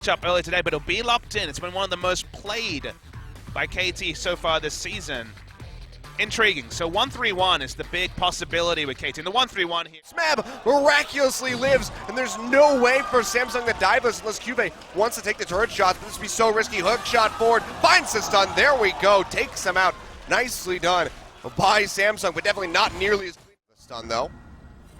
Up earlier today, but it'll be locked in. It's been one of the most played by KT so far this season. Intriguing. So 1-3-1 is the big possibility with KT. And the 1-3-1 here. Smeb miraculously lives, and there's no way for Samsung to dive this unless Cube wants to take the turret shots, but this would be so risky. Hook shot forward, finds the stun. There we go. Takes him out. Nicely done by Samsung, but definitely not nearly as clean. The stun though.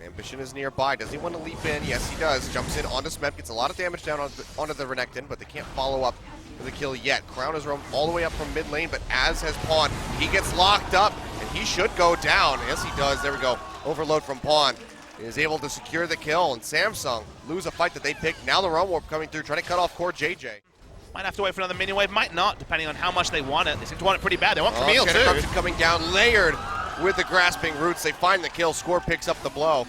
Ambition is nearby. Does he want to leap in? Yes, he does. Jumps in onto Smeb, gets a lot of damage down onto the Renekton, but they can't follow up with a kill yet. Crown has roamed all the way up from mid lane, but as has Pawn. He gets locked up, and he should go down. Yes, he does. There we go. Overload from Pawn. He is able to secure the kill, and Samsung lose a fight that they picked. Now the Realm Warp coming through, trying to cut off core JJ. Might have to wait for another minion wave, might not, depending on how much they want it. They seem to want it pretty bad. They want Camille too. Corruption coming down, layered with the grasping roots. They find the kill. Score picks up the blow.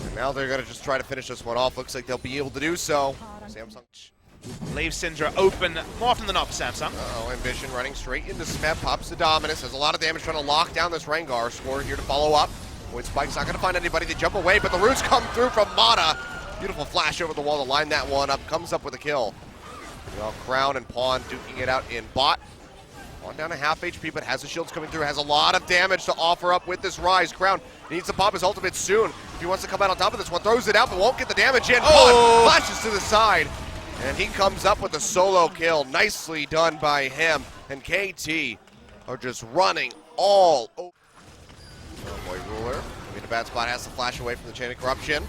And now they're going to just try to finish this one off. Looks like they'll be able to do so. Samsung leaves Syndra open more often than not for Samsung. Uh-oh, Ambition running straight into Smeb, pops the Dominus. Has a lot of damage trying to lock down this Rengar. Score here to follow up. Void Spike's not going to find anybody. They jump away, but the roots come through from Mata. Beautiful flash over the wall to line that one up. Comes up with a kill. Well, Crown and Pawn duking it out in bot. Pawn down to half HP, but has the shields coming through. Has a lot of damage to offer up with this Rise. Crown needs to pop his ultimate soon. If he wants to come out on top of this one, throws it out, but won't get the damage in. Pawn flashes to the side, and he comes up with a solo kill. Nicely done by him. And KT are just running all over. Oh boy, Ruler in a bad spot, has to flash away from the Chain of Corruption.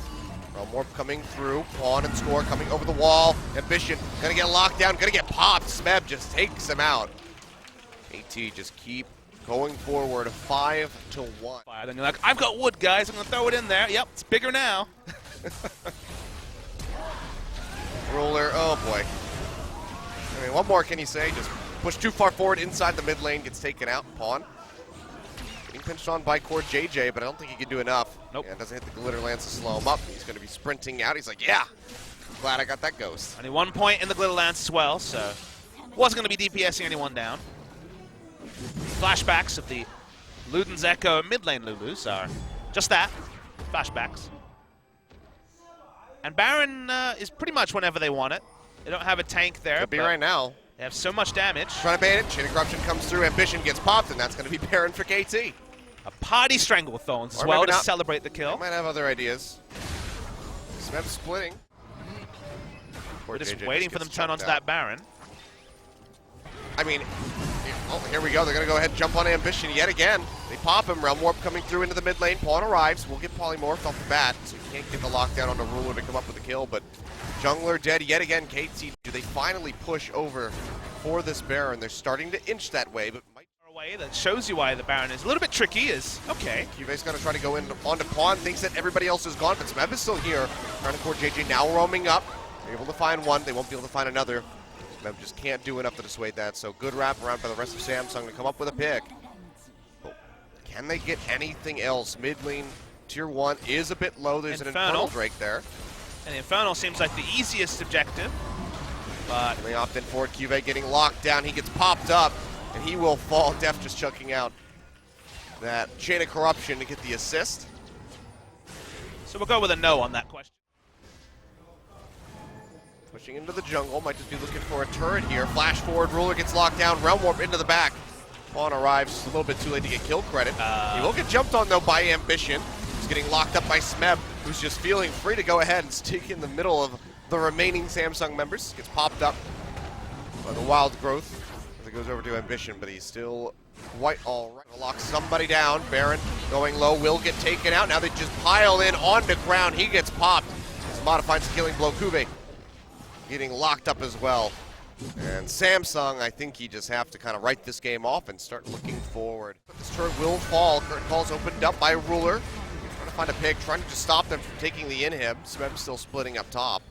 Realm Warp coming through, Pawn and Score coming over the wall. Ambition gonna get locked down, gonna get popped. Smeb just takes him out. KT just keep going forward, 5-1. Then you're like, I've got wood, guys. I'm gonna throw it in there. Yep, it's bigger now. Ruler, oh boy. I mean, what more can you say? Just push too far forward inside the mid lane, gets taken out. Pawn getting pinched on by core JJ, but I don't think he can do enough. Nope. Yeah, doesn't hit the glitter lance to slow him up. He's going to be sprinting out. He's like, yeah, glad I got that ghost. Only 1 point in the glitter lance as well, so wasn't going to be DPSing anyone down. Flashbacks of the Luden's Echo mid lane Lulus are just that, flashbacks. And Baron is pretty much whenever they want it. They don't have a tank there. Could be right now. They have so much damage. Trying to bait it. Chain of Corruption comes through. Ambition gets popped, and that's going to be Baron for KT. A party Stranglethorns as well to celebrate the kill. They might have other ideas. Smeb splitting. We're just waiting for them to turn onto that Baron. I mean, oh, here we go. They're going to go ahead and jump on Ambition yet again. They pop him. Realm Warp coming through into the mid lane. Pawn arrives. We'll get polymorphed off the bat, so you can't get the lockdown on the Ruler to come up with the kill. But Jungler dead yet again. KT, do they finally push over for this Baron? They're starting to inch that way, but might away. That shows you why the Baron is a little bit tricky. Is okay. Cube's going to try to go in onto Pawn. Thinks that everybody else is gone, but Smeb is still here. Trying to core JJ now roaming up. They're able to find one. They won't be able to find another. Smeb just can't do enough to dissuade that, so good wrap around by the rest of Samsung to come up with a pick. But can they get anything else? Mid lane tier 1 is a bit low. There's an Infernal Drake there. And the Infernal seems like the easiest objective. But they opt in for it. Cube getting locked down. He gets popped up, and he will fall. Def just chucking out that Chain of Corruption to get the assist. So we'll go with a no on that question. Pushing into the jungle, might just be looking for a turret here. Flash forward, Ruler gets locked down, Realm Warp into the back. Pawn arrives, a little bit too late to get kill credit. He will get jumped on though by Ambition. He's getting locked up by Smeb, who's just feeling free to go ahead and stick in the middle of the remaining Samsung members. Gets popped up by the Wild Growth as it goes over to Ambition, but he's still quite all right. Lock somebody down. Baron going low, will get taken out. Now they just pile in onto Crown. He gets popped. Mata finds a killing blow. Cube getting locked up as well. And Samsung, I think you just have to kind of write this game off and start looking forward. But this turret will fall. Curtain call's opened up by Ruler. Trying to find a pick, trying to just stop them from taking the inhib. Smeb still splitting up top.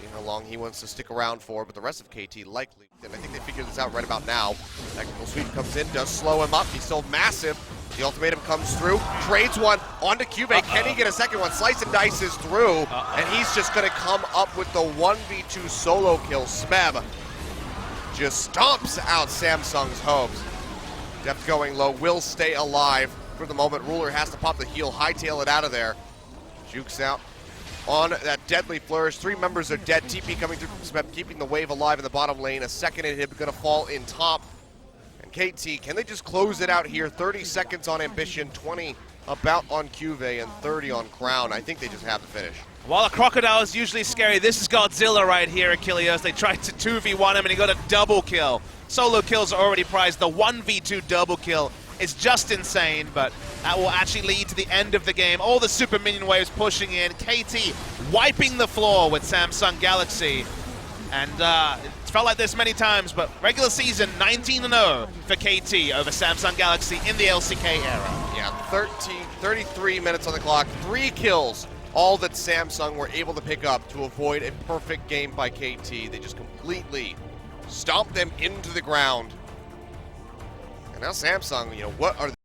See how long he wants to stick around for, but the rest of KT likely. And I think they figured this out right about now. Technical sweep comes in, does slow him up. He's still massive. The ultimatum comes through, trades one onto Cube. Can he get a second one? Slice and dices through, and he's just going to come up with the 1v2 solo kill. Smeb just stomps out Samsung's hopes. Depth going low, will stay alive for the moment. Ruler has to pop the heal, hightail it out of there. Jukes out on that deadly flourish. 3 members are dead. TP coming through from Smep, keeping the wave alive in the bottom lane. A second inhib going to fall in top. And KT, can they just close it out here? 30 seconds on Ambition, 20 about on Cuve, and 30 on Crown. I think they just have the finish. While a crocodile is usually scary, this is Godzilla right here, Achilles. They tried to 2v1 him and he got a double kill. Solo kills are already prized. The 1v2 double kill is just insane, but that will actually lead to the end of the game. All the super minion waves pushing in. KT wiping the floor with Samsung Galaxy. And it's felt like this many times, but regular season 19-0 for KT over Samsung Galaxy in the LCK era. Yeah, 33 minutes on the clock, 3 kills. All that Samsung were able to pick up to avoid a perfect game by KT. They just completely stomped them into the ground. And now Samsung, what are